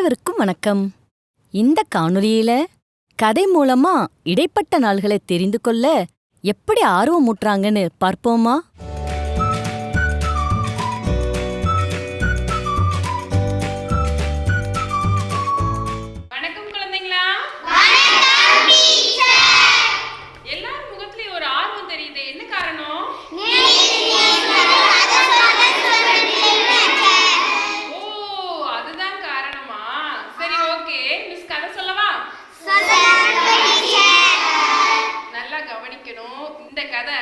அனைவருக்கும் வணக்கம். இந்த காணொளியில கதை மூலமா இடைப்பட்ட நாள்களை தெரிந்து கொள்ள எப்படி ஆர்வமூட்டுறாங்கன்னு பார்ப்போமா? வணக்கம் குழந்தைங்களா. எல்லாரும் முகத்திலேயே ஒரு ஆர்வம் தெரியுது. என்ன காரணம்? அதுதான் காரணமா? சரி, ஓகே. மிஸ் கதை சொல்லவா? நல்லா கவனிக்கணும். இந்த கதை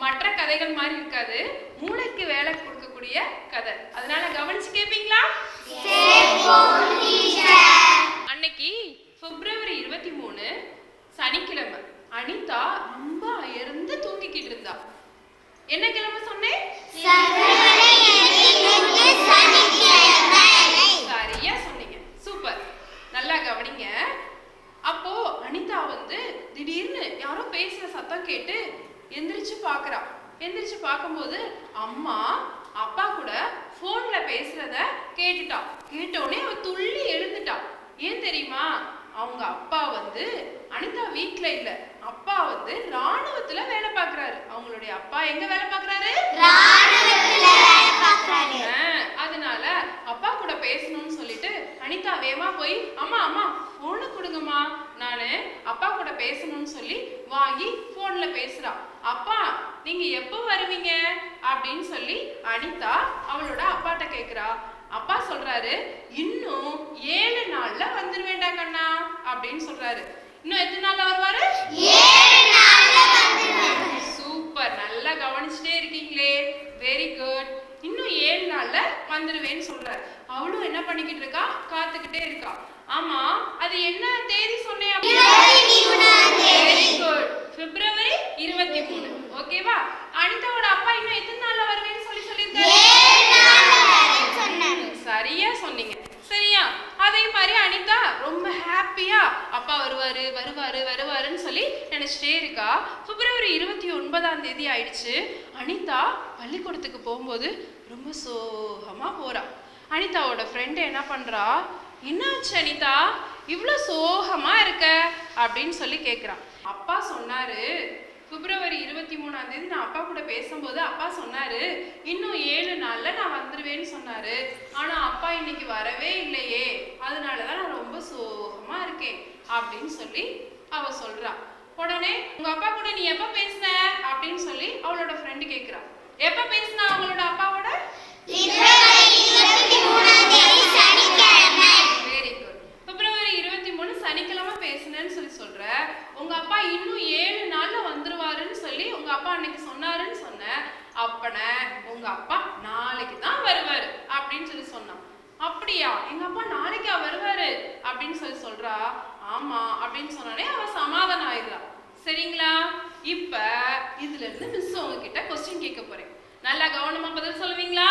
மற்ற கதைகள் மாதிரி இருக்காது. மூளைக்கு வேலை கொடுக்கக்கூடிய கதை. அதனால கவனிச்சு கேட்பீங்களா? அன்னைக்கு பிப்ரவரி 23 சனிக்கிழமை. அனிதா ரொம்ப அயர்ந்து தூங்கிக்கிட்டு இருந்தா. என்ன கிழமை சொன்னேன்? சரியா சொன்னீங்க. சூப்பர். நல்லா கவனிங்க. அப்போ அனிதா திடீர்னு யாரோ பேசுற சத்தம் கேட்டு எந்திரிச்சு பாக்குறா. எந்திரிச்சு பார்க்கும்போது அம்மா அப்பா கூட போன்ல பேசுறத கேட்டுட்டா. கேட்டோடனே அவ துள்ளி எழுந்துட்டா. ஏன் தெரியுமா? அவங்க அப்பா அனிதா வீட்ல இல்ல. அப்பா ராணுவத்துல வேலை பார்க்கறாரு. அவங்களுடைய அப்பா எங்க வேலை பார்க்கறாரு? அதனால அப்பா கூட பேசணும்னு சொல்லிட்டு அனிதா வேகமா போய் அம்மா அம்மா போனை கொடுங்கம்மா, நானு அப்பா கூட பேசணும்னு சொல்லி வாங்கி போன்ல பேசுறா. அப்பா நீங்க எப்போ வருவீங்க அப்படின்னு சொல்லி அனிதா அவளோட அப்பாட்ட கேக்குறா. அப்பா சொல்றாரு, இன்னும் 7 நாள்ல வந்துருவேண்டா கண்ணா அப்படின்னு சொல்றாரு. இன்னும் எத்தனை நாள்ல வருவாரு? 7 நாள்ல வந்துருவாரு. சூப்பர், நல்லா கவனிச்சுட்டே இருக்கீங்களே. Very good. இன்னும் 7 நாள்ல வந்துருவேன்னு சொல்றாரு. அவளும் என்ன பண்ணிக்கிட்டு இருக்கா? காத்துக்கிட்டே இருக்கா. ஆமா, அது என்ன தேதி சொன்னேன்? வெரி குட், பிப்ரவரி 23. ஓகேவா? அனிதாவோட அப்பா இன்னும் எத்தனை நாள்ல வருவேன்னு சொல்லியிருக்காரு? சரியா சொன்னீங்க. சரியா? அதே மாதிரி அனிதா ரொம்ப ஹாப்பியா அப்பா வருவாரு வருவாரு வருவாருன்னு சொல்லி நினைச்சிட்டே இருக்கா. பிப்ரவரி 29ஆம் தேதி ஆயிடுச்சு. அனிதா பள்ளிக்கூடத்துக்கு போகும்போது ரொம்ப சோகமா போறா. அனிதாவோட ஃப்ரெண்டு என்ன பண்றா? என்னாச்சு அனிதா, இவ்வளோ சோகமா இருக்க அப்படின்னு சொல்லி கேட்குறான். அப்பா சொன்னாரு, பிப்ரவரி 23ஆம் தேதி நான் அப்பா கூட பேசும்போது அப்பா சொன்னாரு, இன்னும் 7 நாள்ல நான் வந்துருவேன்னு சொன்னாரு. ஆனா அப்பா இன்னைக்கு வரவே இல்லையே, அதனாலதான் நான் ரொம்ப சோகமா இருக்கேன் அப்படின்னு சொல்லி அவ சொல்றா. உடனே உங்க அப்பா கூட நீ எப்ப பேசின அப்படின்னு சொல்லி அவளோட ஃப்ரெண்டு கேட்கிறா. எப்ப பேசினா அவங்களோட அப்பாவோட? Very good. பிப்ரவரி 23 சனிக்கிழமை பேசினேன்னு சொல்லி சொல்ற. உங்க அப்பா இன்னும் 7 நாள்ல வந்துருவாருன்னு சொல்லி உங்க அப்பா அன்னைக்கு சொன்னாருன்னு சொன்ன. அப்பன உங்க அப்பா நாளைக்கு தான் வருவாரு அப்படின்னு சொல்லி சொன்னான். அப்படியா? எங்க அப்பா நாளைக்கா வருவாரு அப்படின்னு சொல்லி சொல்றா. ஆமா அப்படின்னு சொன்னோடனே அவ சமாதானம் ஆயிடுறா. சரிங்களா? இப்ப இதுல இருந்து மிஸ் உங்ககிட்ட கொஸ்டின் கேட்க போறேன். நல்லா கவனமா பதில் சொல்லுவீங்களா?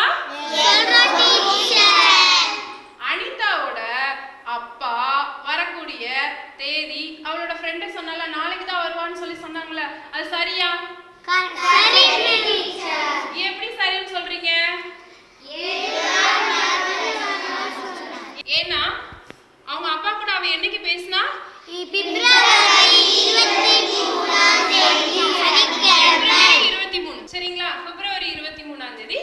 அனிதாவோட அப்பா வரக்கூடிய தேதி அவளோட ஃப்ரெண்ட சொன்னால நாளைக்கு தான் வருவான்னு சொல்லி சொன்னாங்கல்ல, அது சரியா? எப்படி சரின்னு சொல்றீங்க? ஏன்னா அவங்க அப்பா கூட அவ என்னைக்கு பேசினா? பிப்ரவரி 23. சரிங்களா? பிப்ரவரி 23ஆம் தேதி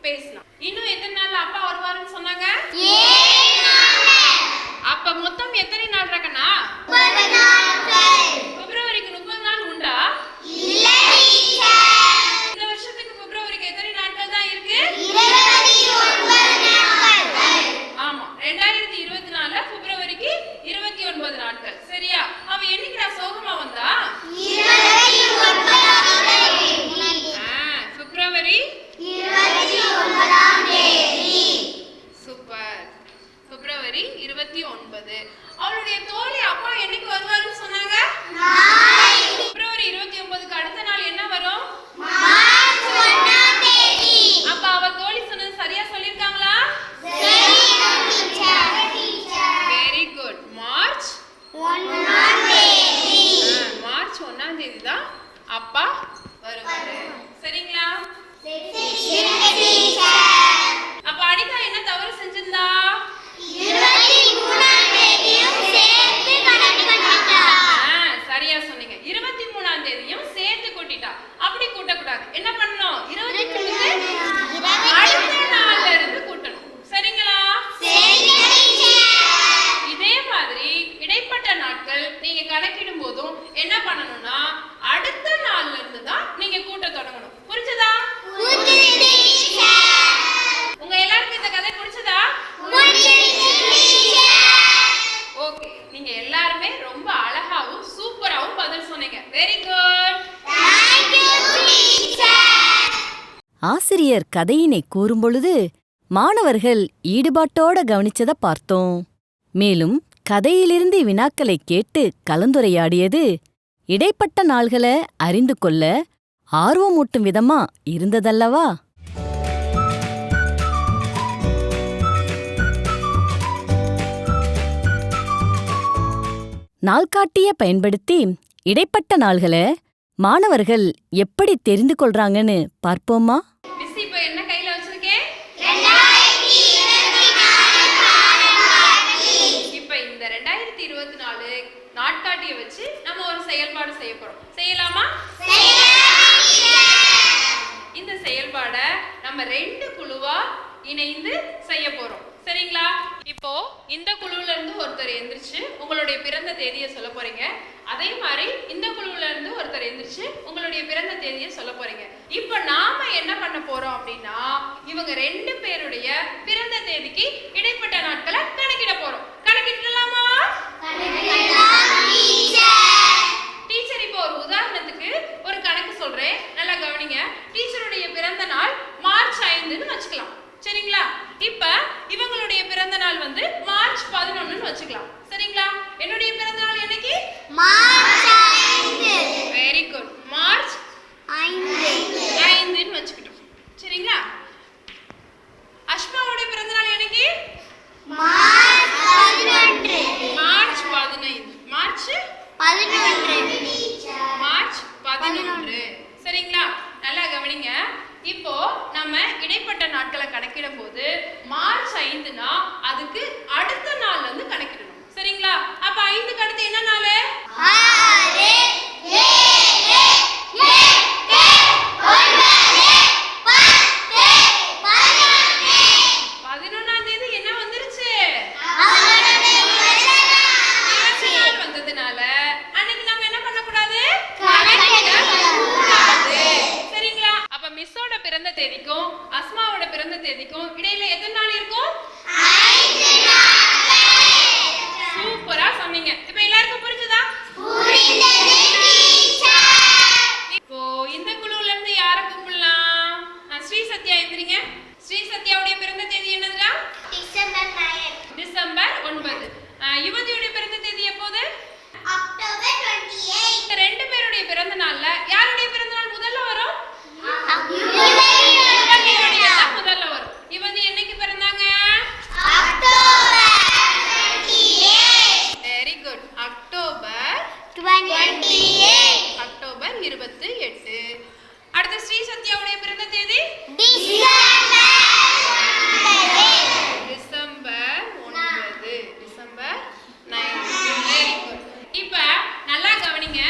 பேசினா. இன்னும் எத்தனை நாள்ல அப்பா வருவாருன்னு சொன்னாங்க? 7 நாள். அப்ப மொத்தம் எத்தனை நாள் இருக்கனா? 30 நாட்கள். பிப்ரவரிக்கு 30 நாள் உண்டா? இல்ல டீச்சர். இந்த வருஷத்துக்கு பிப்ரவரிக்கு எத்தனை நாட்கள் தான் இருக்கு? 29 நாட்கள். ஆமா, 2024ல பிப்ரவரிக்கு 29 நாட்கள். சரியா? அவ என்னைக்கு நான் சோகமா வந்தா? பிப்ரவரி 29ஆம் தேதி. சூப்பர். பிப்ரவரி 29. அவளுடைய தோழி அப்பா என்னைக்கு வருவாருன்னு சொன்னாங்க? பிப்ரவரி 29க்கு அடுத்த நாள் என்ன வரும்? மார்ச் 1ஆம் தேதி. அப்ப அவ தோழி சொன்னது சரியா சொல்லிருக்காங்களா? Very good. மார்ச் 1ஆம் தேதி. மார்ச் 1ஆம் தேதி தான் அப்பா வருவாரு. சரிங்களா? அப்ப அனிதா என்ன தவறு செஞ்சிருந்தா? 23 கூடாது. என்ன பண்ணணும்? 23 அடுத்த நாள்ல இருந்து கூட்டணும். சரிங்களா? இதே மாதிரி இடைப்பட்ட நாட்கள் நீங்க கணக்கிடும் போதும் என்ன பண்ணணும்னா அடுத்த நாள்ல இருந்து தான் நீங்க கூட்ட தொடங்கணும். புரிஞ்சதா? உங்க எல்லாருக்கும் இந்த கதை புரிஞ்சதா? ஓகே, நீங்க எல்லாருமே ரொம்ப அழகாவும் சூப்பராவும் பதில் சொன்னீங்க. Very good. ஆசிரியர் கதையினை கூறும்பொழுது மாணவர்கள் ஈடுபாட்டோட கவனிச்சத பார்த்தோம். மேலும் கதையிலிருந்து வினாக்களை கேட்டு கலந்துரையாடியது இடைப்பட்ட நாள்களை அறிந்து கொள்ள ஆர்வமூட்டும் விதமா இருந்ததல்லவா? நாள்காட்டிய பயன்படுத்தி இடைப்பட்ட நாள்களை மாணவர்கள் எப்படி தெரிந்து கொள்றாங்கன்னு பார்ப்போமா? மிஸ் இப்போ என்ன கையில வச்சிருக்கேன்? இப்போ இந்த 2024 நாட்காட்டியை வச்சு நம்ம ஒரு செயல்பாடு செய்ய போறோம். செய்யலாமா? இந்த செயல்பாடை நம்ம 2 குழுவா இணைந்து செய்ய போறோம். சரிங்களா? இப்போ இந்த குழுல இருந்து ஒருத்தர் எந்திரிச்சு உங்களுடைய பிறந்த தேதியை சொல்ல போறீங்க. அதே மாதிரி இந்த குழுல இருந்து ஒருத்தர் எந்திரிச்சு உங்களுடைய பிறந்த தேதியை சொல்ல போறீங்க. இப்போ நாம என்ன பண்ண போறோம் அப்படின்னா இவங்க 2 பேருடைய பிறந்த தேதிக்கு இடைப்பட்ட நாட்களை கணக்கிட போறோம். கணக்கிடலாமா? டீச்சர் இப்போ ஒரு உதாரணத்துக்கு ஒரு கணக்கு சொல்றேன், நல்லா கவனிங்க. டீச்சருடைய பிறந்த நாள் மார்ச் 5ன்னு வச்சுக்கலாம். சரிங்களா? இப்ப இவங்களுடைய பிறந்த நாள் வந்து மார்ச் 11ன்னு வச்சுக்கலாம். சரிங்களா? என்னுடைய பிறந்த நாள் என்னைக்கு? மார்ச் 5. Very good. மார்ச் 5ன்னு வச்சுக்கிட்டோம். சரிங்களா? அஷ்மாவுடைய பிறந்த நாள் என்னைக்கு? மார்ச் 11. மார்ச் 15. மார்ச் 11. சரிங்களா? நல்லா கவனிங்க. இப்போ நம்ம இடைப்பட்ட நாட்களை கணக்கிடும் போது மார்ச் 5னா அதுக்கு அடுத்த நாள்ல இருந்து கணக்கிடணும். சரிங்களா? அப்ப 5க்கு அடுத்து என்ன நாள்? 6 7 8 9 10 11ஆம் தேதி என்ன வந்துருச்சு?11 வந்ததுனால அன்னைக்கு நம்ம என்ன பண்ண கூடாது? சரிங்களா? அப்ப மிஸ்ஸோட பிறந்த தேதிக்கும் அஸ்மாவோட பிறந்த தேதிக்கும் இடையில எத்தனை நாள் இருக்கும்? 5 நாட்கள். சூப்பரா சொன்னீங்க. இப்ப எல்லாருக்கும் புரிஞ்சதா? புரிந்தது டீச்சர். இப்போ இந்த குழுல இருந்து யார கூப்பிடலாம்? ஸ்ரீ சத்யா எந்திரிங்க. ஸ்ரீ சத்யாவுடைய பிறந்த தேதி என்னதுடா? டிசம்பர் 9. டிசம்பர் 9. யுவதியுடைய பிறந்த தேதி எப்போது? அக்டோபர் 28. இந்த 2 பேருடைய பிறந்த நாள்ல யாருடைய பிறந்த நாள் முதல்ல வரும்? யுவதியுடைய தான் முதல்ல வரும். யுவதி என்னைக்கு பிறந்தாங்க? October 28. Very good. October 28. October 28. அடுத்து ஸ்ரீ சத்யாவுடைய பிறந்த தேதி? டிசம்பர் 9. டிசம்பர் 9. Very good. இப்ப நல்லா கவனிங்க.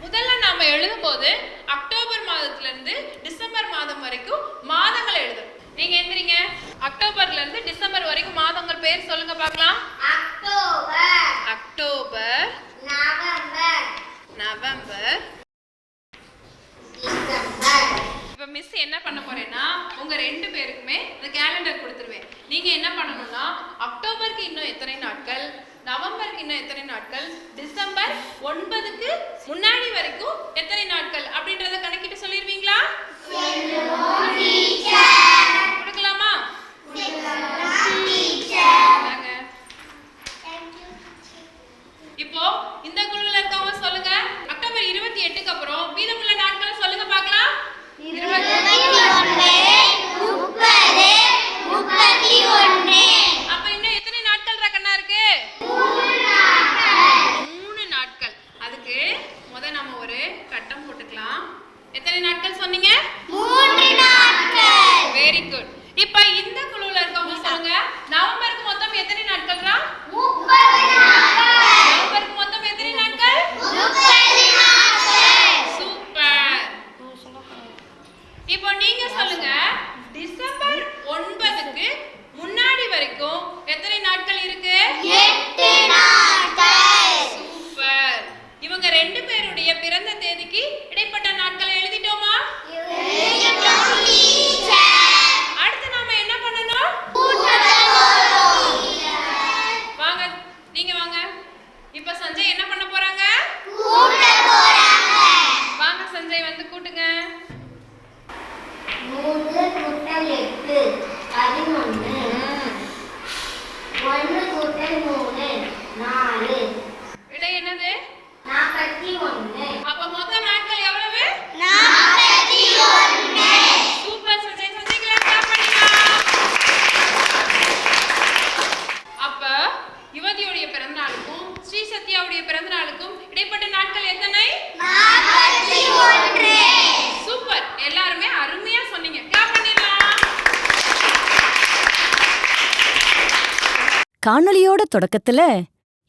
முதல்ல நாம எழுதும்போது அக்டோபர் மாதத்துல இருந்து டிசம்பர் மாதம் வரைக்கும் மாதங்களை எழுதணும். நீங்க எந்திரிங்க. அக்டோபர்ல இருந்து டிசம்பர் வரைக்கும் மாதங்கள் பேர் சொல்லுங்க பார்க்கலாம். October, October, November, November, December. இப்ப மிஸ் என்ன பண்ண போறேன்னா உங்க 2 பேருக்குமே இந்த கேலண்டர் கொடுத்துருவேன். நீங்க என்ன பண்ணணும்னா அக்டோபருக்கு இன்னும் எத்தனை நாட்கள், நவம்பருக்கு இன்னும் எத்தனை நாட்கள், டிசம்பர் 9க்கு முன்னாடி வரைக்கும் எத்தனை நாட்கள் அப்படின்றத கணக்கிட்டு சொல்லிருவீங்களா? கொடுக்கலாமா? வாங்க. இப்போ இந்த குழுல இருக்கவங்க சொல்லுங்க. அக்டோபர் 28க்கு அப்புறம் மீதமுள்ள நாட்களை சொல்லுங்க பார்க்கலாம். 31. அப்ப இன்னும் எத்தனை நாட்கள் கண்ணா இருக்கு? 3 நாட்கள். அதுக்கு நம்ம ஒரு கட்டம் போட்டுக்கலாம். எத்தனை நாட்கள் சொன்னீங்க? 3 நாட்கள். Very good. இப்ப இந்த குழுல இருக்கவங்க சொல்லுங்க. நவம்பருக்கு மொத்தம் எத்தனை நாட்கள்ரா? 30 நாட்கள். நவம்பருக்கு மொத்தம் எத்தனை நாட்கள்? 30 நாட்கள். சூப்பர். காணொளியோட தொடக்கத்துல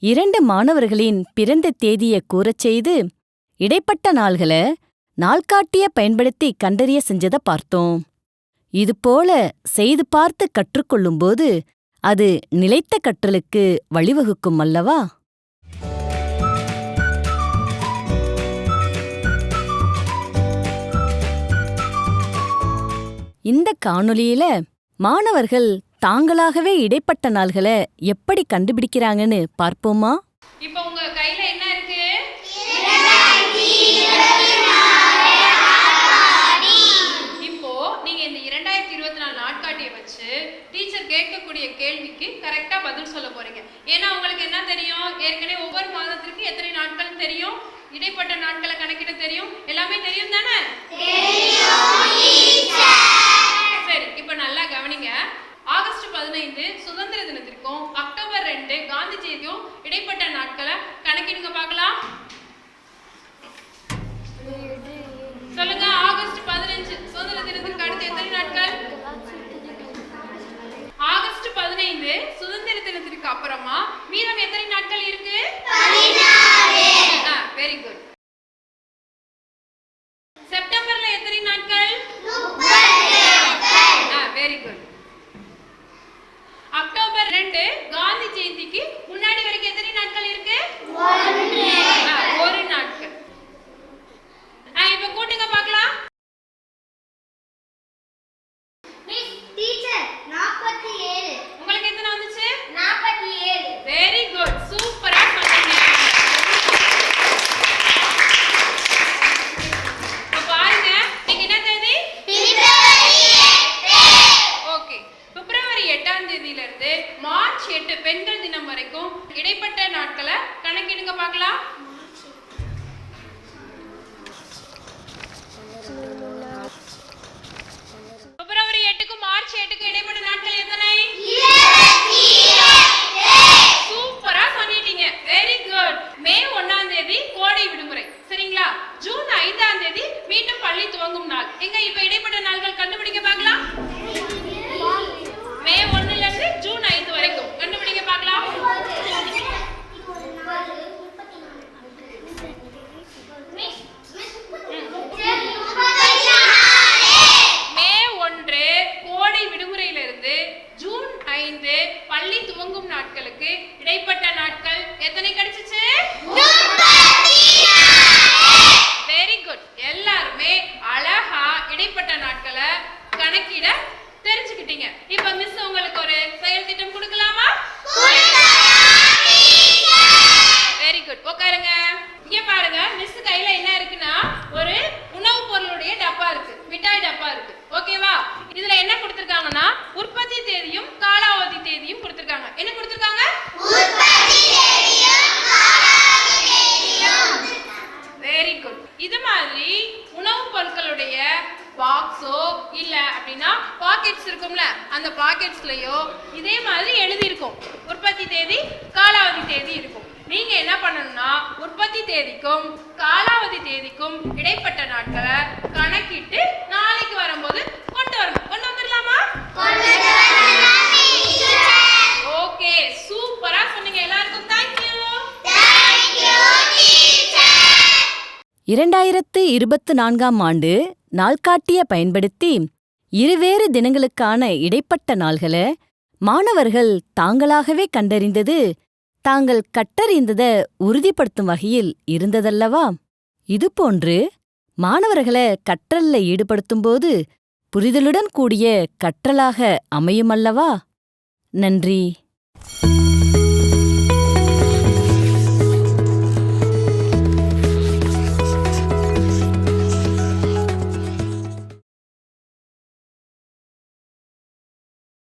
2 மாணவர்களின் பிறந்த தேதிய கூறச் செய்து இடைப்பட்ட நாள்கள நாள்காட்டிய பயன்படுத்தி கண்டறிய செஞ்சத பார்த்தோம். இதுபோல செய்து பார்த்து கற்றுக்கொள்ளும்போது அது நிலைத்த கற்றலுக்கு வழிவகுக்கும் அல்லவா? இந்த காணொளியில மாணவர்கள் தாங்களாகவே இடைப்பட்ட நாள்களை எப்படி கண்டுபிடிக்கிறாங்கன்னு பார்ப்போமா? இப்போ உங்க கையில என்ன இருக்கு? இப்போ நீங்க இந்த 2024 நாட்காட்டியை வச்சு டீச்சர் கேட்கக்கூடிய கேள்விக்கு கரெக்டா பதில் சொல்ல போறீங்க. ஏன்னா உங்களுக்கு என்ன தெரியும்? ஏற்கனவே ஒவ்வொரு மாதத்திற்கு எத்தனை நாட்கள் தெரியும், இடைப்பட்ட நாட்களை கணக்கிட தெரியும், எல்லாமே தெரியும் தானே? சரி, இப்போ நல்லா கவனிங்க. ஆகஸ்ட் 15 சுதந்திர தினத்திற்கும் அக்டோபர் 2 காந்தி ஜெயந்தியும் இடைப்பட்ட நாட்களை கணக்கிடுங்க பார்க்கலாம். சொல்லுங்க. ஆகஸ்ட் 15 சுதந்திர தினத்திற்கு அடுத்து எத்தனை நாட்கள்? ஆகஸ்ட் 15 சுதந்திர தினத்திற்கு அப்புறமா மீதம் எத்தனை நாட்கள் இருக்கு? 14. Very good. செப்டம்பர்ல எத்தனை நாட்கள்? 30. Very good. அக்டோபர் 2 காந்தி ஜெயந்திக்கு முன்னாடி வரைக்கும் எத்தனை நாட்கள் இருக்கு? 1 நாட்கள். இப்ப கூட்டுங்க பார்க்கலாம். Miss teacher 47. உங்களுக்கு எத்தனை வந்துச்சு? 47. Very good. சூப்பரா சொன்னீங்க. இப்ப பாருங்க, இன்னைக்கு என்ன தேதி? ஓகே. பிப்ரவரி 8ஆம் தேதியில இருந்து மார்ச் 8 பெண்கள் தினம் வரைக்கும் இடைப்பட்ட நாட்களை கணக்கிடுங்க பார்க்கலாம். பிப்ரவரி 8க்கும் மார்ச் 8க்கும் இடைப்பட்ட நாட்கள் எத்தனை? 28. சூப்பரா சொல்லிட்டீங்க. Very good. மே 1ஆம் தேதி கோடை விடுமுறை, சரிங்களா? ஜூன் 5ஆம் தேதி மீண்டும் பள்ளி துவங்கும் நாள். எங்க இப்ப இடைப்பட்ட நாட்கள் கண்டுபிடிக்க பார்க்கலாம். மே 1ல இருந்து ஜூன் 5 வரைக்கும் கண்டுபிடிக்க பார்க்கலாம். மே 1 கோடை விடுமுறையிலிருந்து ஜூன் 5 பள்ளி துவங்கும் நாட்களுக்கு இடைப்பட்ட நாட்கள் எத்தனை கிடைச்சிச்சு? 34. Very good. எல்லாருமே அழகா இடைப்பட்ட நாட்களை கணக்கிட தெரிஞ்சுக்கிட்டீங்க. இப்ப மிஸ் உங்களுக்கு ஒரு செயல் திட்டம் கொடுக்கலாமா? Very good. உட்காருங்க. இங்க பாருங்க, மிஸ் கையில என்ன இருக்குன்னா ஒரு உணவுப் பொருளுடைய டப்பா இருக்கு, மிட்டாய் டப்பா இருக்கு. ஓகேவா? இதுல என்ன கொடுத்திருக்காங்கன்னா உற்பத்தி தேதியும் காலாவதி தேதியும் கொடுத்திருக்காங்க. என்ன கொடுத்திருக்காங்க? Very good. இது மாதிரி உணவுப் பொருட்களுடைய பாக்ஸோ இல்ல அப்படின்னா பாக்கெட்ஸ் இருக்கும்ல, அந்த பாக்கெட்ஸ்லயோ இதே மாதிரி எழுதி இருக்கும் உற்பத்தி தேதி காலாவதி தேதி இருக்கும். நீங்க என்ன பண்ணணும்னா உற்பத்தி தேதிக்கும் காலாவதி தேதிக்கும் இடைப்பட்ட நாட்களை கணக்கிட்டு நாளைக்கு வரும்போது கொண்டு வரணும். கொண்டு வந்துடலாமா? ஓகே, சூப்பரா சொன்னீங்க. எல்லாருக்கும் தேங்க்யூ. 2024ஆம் ஆண்டு நாள்காட்டிய பயன்படுத்தி இருவேறு தினங்களுக்கான இடைப்பட்ட நாள்களை மாணவர்கள் தாங்களாகவே கண்டறிந்தது தாங்கள் கற்றறிந்ததை உறுதிப்படுத்தும் வகையில் இருந்ததல்லவா? இதுபோன்று மாணவர்களை கற்றல்ல ஈடுபடுத்தும்போது புரிதலுடன் கூடிய கற்றலாக அமையுமல்லவா? நன்றி.